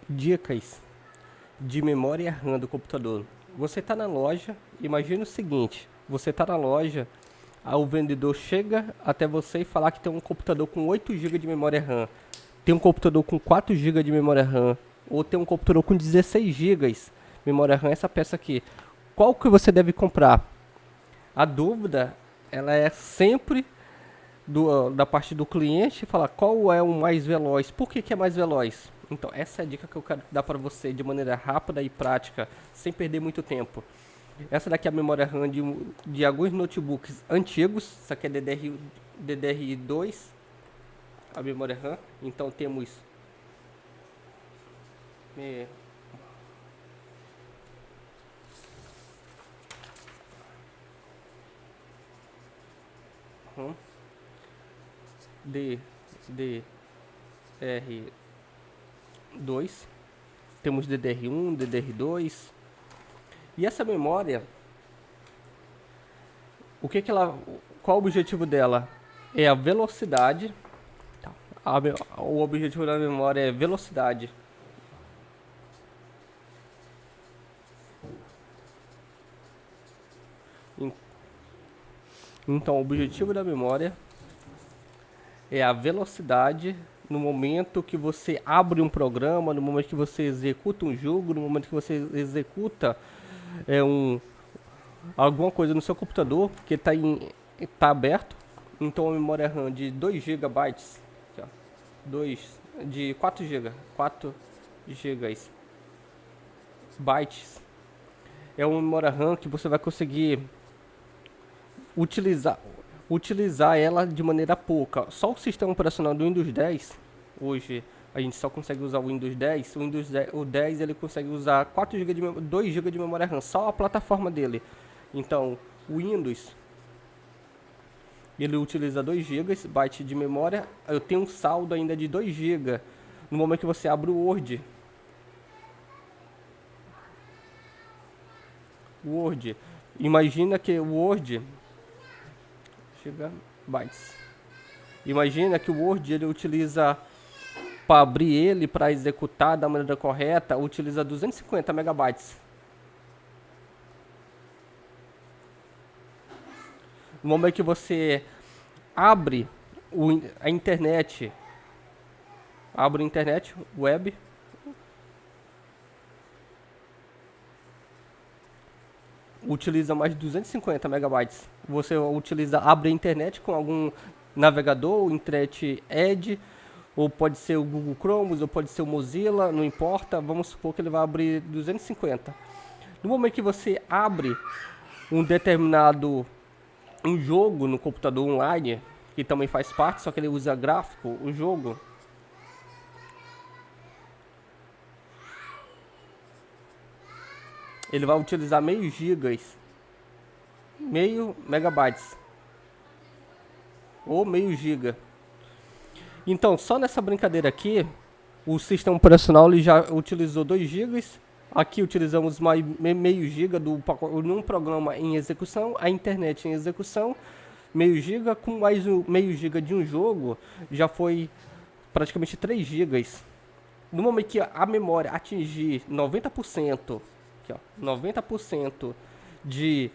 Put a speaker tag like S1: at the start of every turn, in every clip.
S1: Dicas de memória RAM do computador. Você está na loja, imagina o seguinte, você está na loja, o vendedor chega até você e falar que tem um computador com 8 GB de memória RAM, tem um computador com 4 GB de memória RAM, ou tem um computador com 16 GB de memória RAM, essa peça aqui. Qual que você deve comprar? A dúvida, ela é sempre da parte do cliente, falar qual é o mais veloz. Por que é mais veloz? Então, essa é a dica que eu quero dar para você de maneira rápida e prática, sem perder muito tempo. Essa daqui é a memória RAM de alguns notebooks antigos. Isso aqui é DDR2, a memória RAM. Então, temos... DDR2, temos DDR1, DDR2, e essa memória, qual o objetivo dela? É a velocidade, o objetivo da memória é velocidade. Então, o objetivo da memória é a velocidade no momento que você abre um programa, no momento que você executa um jogo, no momento que você executa alguma coisa no seu computador que está aberto. Então, a memória RAM de 2 GB, de 4 GB, 4 GB bytes, é uma memória RAM que você vai conseguir utilizar ela de maneira pouca. Só o sistema operacional do Windows 10, hoje a gente só consegue usar o Windows 10. O 10 ele consegue usar 2 GB de memória RAM, só a plataforma dele. Então, o Windows ele utiliza 2 GB de memória. Eu tenho um saldo ainda de 2 GB. No momento que você abre o Word, imagina que o Word bytes. Imagina que o Word ele utiliza, para abrir ele, para executar da maneira correta, utiliza 250 megabytes. No momento que você abre a internet, web, utiliza mais de 250 megabytes. Você abre a internet com algum navegador, internet Edge, ou pode ser o Google Chrome, ou pode ser o Mozilla, não importa. Vamos supor que ele vai abrir 250. No momento que você abre um jogo no computador online, que também faz parte, só que ele usa gráfico, o jogo, ele vai utilizar meio megabytes ou meio giga. Então, só nessa brincadeira aqui, o sistema operacional ele já utilizou 2 GB. Aqui utilizamos meio giga num programa em execução, a internet em execução, meio giga, com mais meio giga de um jogo, já foi praticamente 3 GB. No momento que a memória atingir 90%, aqui, ó, 90% de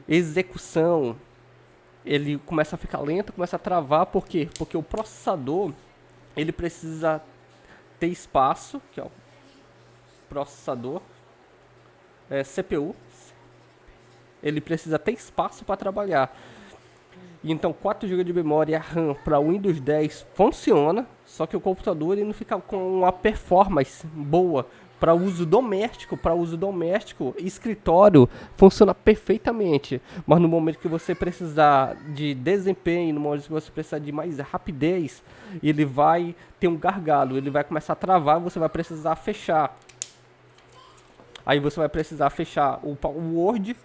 S1: execução, ele começa a ficar lento, começa a travar. Por quê? Porque o processador ele precisa ter espaço, que é o processador, CPU, ele precisa ter espaço para trabalhar. Então 4 GB de memória RAM para o Windows 10 funciona, só que o computador ele não fica com uma performance boa. Para uso doméstico, escritório, funciona perfeitamente. Mas no momento que você precisar de desempenho, no momento que você precisar de mais rapidez, ele vai ter um gargalo, ele vai começar a travar, você vai precisar fechar. Aí você vai precisar fechar o Word,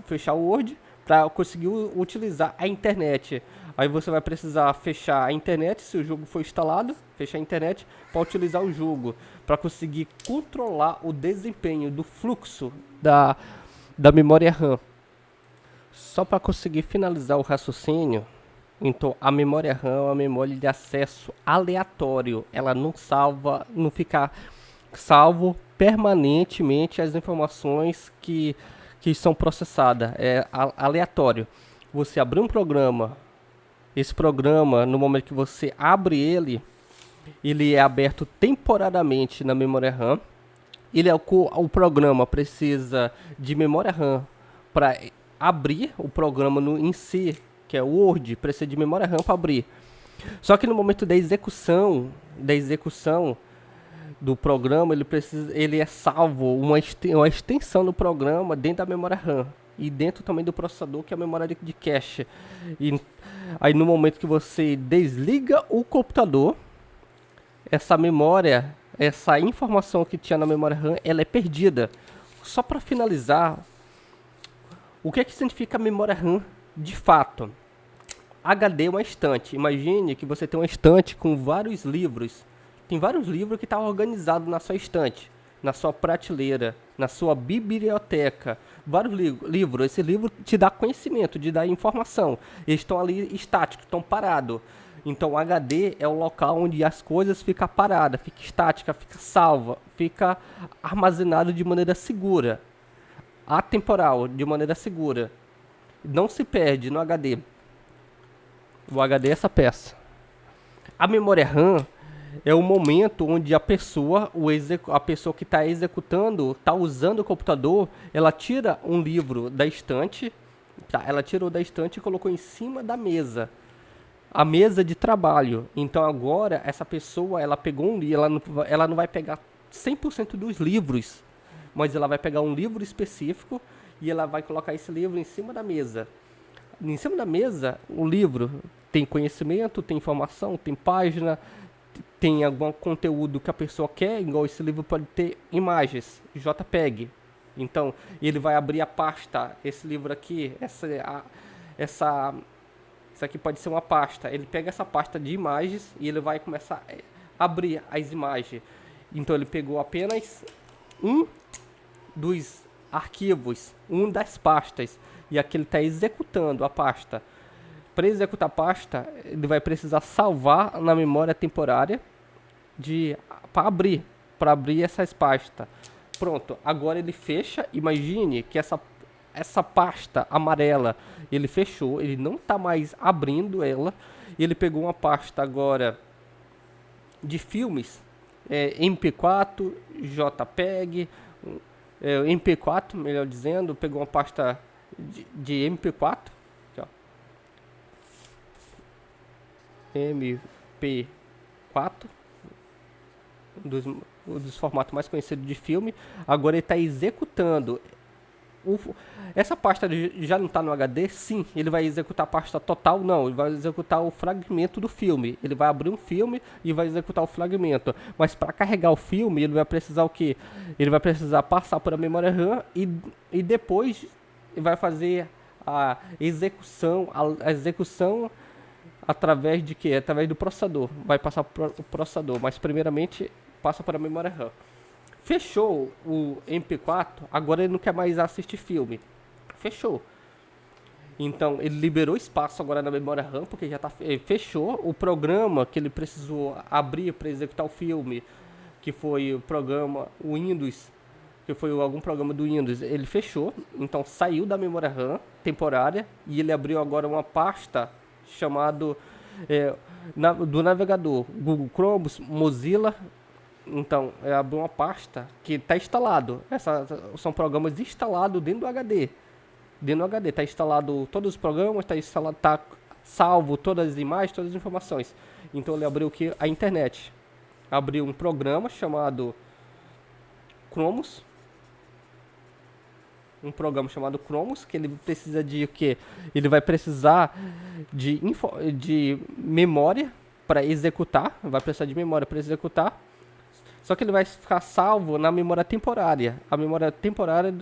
S1: fechar o Word para conseguir utilizar a internet. Aí você vai precisar fechar a internet, se o jogo for instalado, fechar a internet para utilizar o jogo, para conseguir controlar o desempenho do fluxo da memória RAM. Só para conseguir finalizar o raciocínio, Então, a memória RAM é uma memória de acesso aleatório. Ela não salva, não fica salvo permanentemente as informações que são processadas. É aleatório. Você abrir um programa, esse programa, no momento que você abre ele é aberto temporariamente na memória RAM. O programa precisa de memória RAM para abrir o programa em si, que é o Word, precisa de memória RAM para abrir. Só que no momento da execução do programa, ele é salvo uma extensão do programa dentro da memória RAM e dentro também do processador, que é a memória de cache. E aí no momento que você desliga o computador, essa memória, essa informação que tinha na memória RAM, ela é perdida. Só para finalizar, o que significa memória RAM de fato? HD é uma estante. Imagine que você tem uma estante com vários livros. Tem vários livros que estão organizados na sua estante, na sua prateleira, na sua biblioteca. Vários livros. Esse livro te dá conhecimento, te dá informação. Eles estão ali estáticos, estão parados. Então o HD é o local onde as coisas ficam paradas, fica estática, fica salva, fica armazenado de maneira segura, atemporal, de maneira segura. Não se perde no HD. O HD é essa peça. A memória RAM é o momento onde a pessoa que está executando, está usando o computador, ela tira um livro da estante, tá? Ela tirou da estante e colocou em cima da mesa. A mesa de trabalho. Então agora essa pessoa, ela pegou um livro, ela não vai pegar 100% dos livros, mas ela vai pegar um livro específico e ela vai colocar esse livro em cima da mesa. Em cima da mesa, o livro tem conhecimento, tem informação, tem página, tem algum conteúdo que a pessoa quer, igual esse livro pode ter imagens, JPEG. Então, ele vai abrir a pasta, esse livro aqui, isso aqui pode ser uma pasta. Ele pega essa pasta de imagens e ele vai começar a abrir as imagens. Então ele pegou apenas um dos arquivos, um das pastas, e aqui ele está executando a pasta. Para executar a pasta, ele vai precisar salvar na memória temporária para abrir essas pastas. Pronto, agora ele fecha. Imagine que essa pasta amarela, ele fechou, ele não está mais abrindo ela. Ele pegou uma pasta agora de filmes, MP4, JPEG, MP4, melhor dizendo, pegou uma pasta de MP4, aqui, ó. MP4, um dos formatos mais conhecidos de filme. Agora ele está executando. Essa pasta já não está no HD? Sim. Ele vai executar a pasta total? Não. Ele vai executar o fragmento do filme. Ele vai abrir um filme e vai executar o fragmento. Mas para carregar o filme, ele vai precisar o quê? Ele vai precisar passar por a memória RAM e depois ele vai fazer a execução através de quê? Através do processador. Vai passar para o processador, mas primeiramente passa para a memória RAM. Fechou o MP4, agora ele não quer mais assistir filme. Fechou. Então ele liberou espaço agora na memória RAM, porque já fechou o programa que ele precisou abrir para executar o filme, que foi o programa Windows, que foi algum programa do Windows. Ele fechou, então saiu da memória RAM temporária e ele abriu agora uma pasta chamado do navegador Google Chrome, Mozilla. Então, abriu uma pasta que está instalado. São programas instalados dentro do HD. Dentro do HD está instalado todos os programas, está salvo todas as imagens, todas as informações. Então ele abriu aqui a internet. Abriu um programa chamado Chromos. Um programa chamado Chromos, que ele precisa de o quê? Ele vai precisar de memória para executar. Vai precisar de memória para executar. Só que ele vai ficar salvo na memória temporária. A memória temporária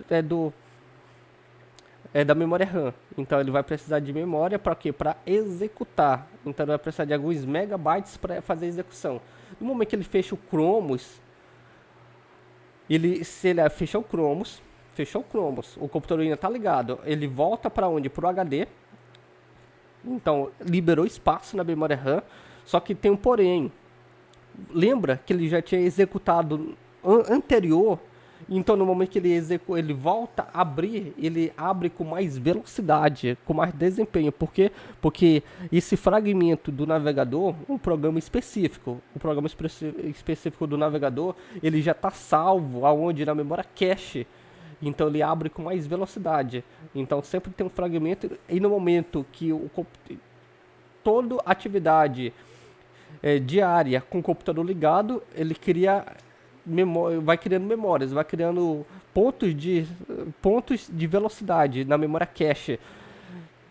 S1: é da memória RAM. Então ele vai precisar de memória para quê? Para executar. Então ele vai precisar de alguns megabytes para fazer a execução. No momento que ele fecha o Chromos, se ele fechou o Chromos, o computador ainda está ligado. Ele volta para onde? Para o HD. Então, liberou espaço na memória RAM, só que tem um porém. Lembra que ele já tinha executado anterior, então no momento que ele executa, ele volta a abrir, ele abre com mais velocidade, com mais desempenho. Por quê? Porque esse fragmento do navegador, um programa específico, o programa específico do navegador, ele já está salvo aonde? Na memória cache. Então ele abre com mais velocidade. Então sempre tem um fragmento, e no momento que toda atividade diária com o computador ligado, ele cria vai criando memórias, vai criando pontos de velocidade na memória cache.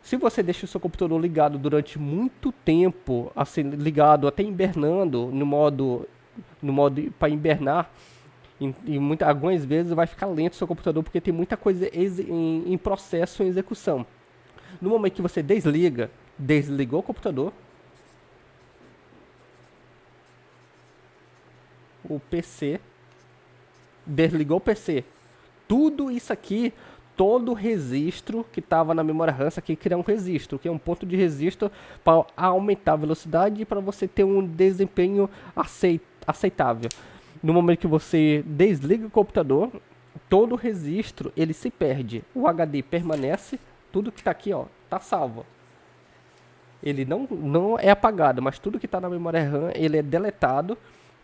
S1: Se você deixa o seu computador ligado durante muito tempo, assim, ligado até hibernando, no modo para hibernar, algumas vezes vai ficar lento o seu computador porque tem muita coisa em processo, em execução. No momento que você desligou o computador, o PC, desligou o PC, tudo isso aqui, todo o registro que estava na memória RAM, isso aqui cria um registro, que é um ponto de registro para aumentar a velocidade e para você ter um desempenho aceitável. No momento que você desliga o computador, todo o registro ele se perde, o HD permanece, tudo que está aqui está salvo. Ele não é apagado, mas tudo que está na memória RAM ele é deletado,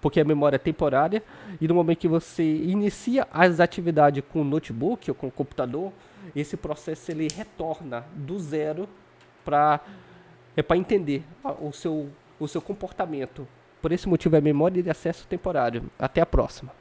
S1: porque a memória é temporária, e no momento que você inicia as atividades com o notebook ou com o computador, esse processo ele retorna do zero para entender o seu comportamento. Por esse motivo é memória de acesso temporário. Até a próxima.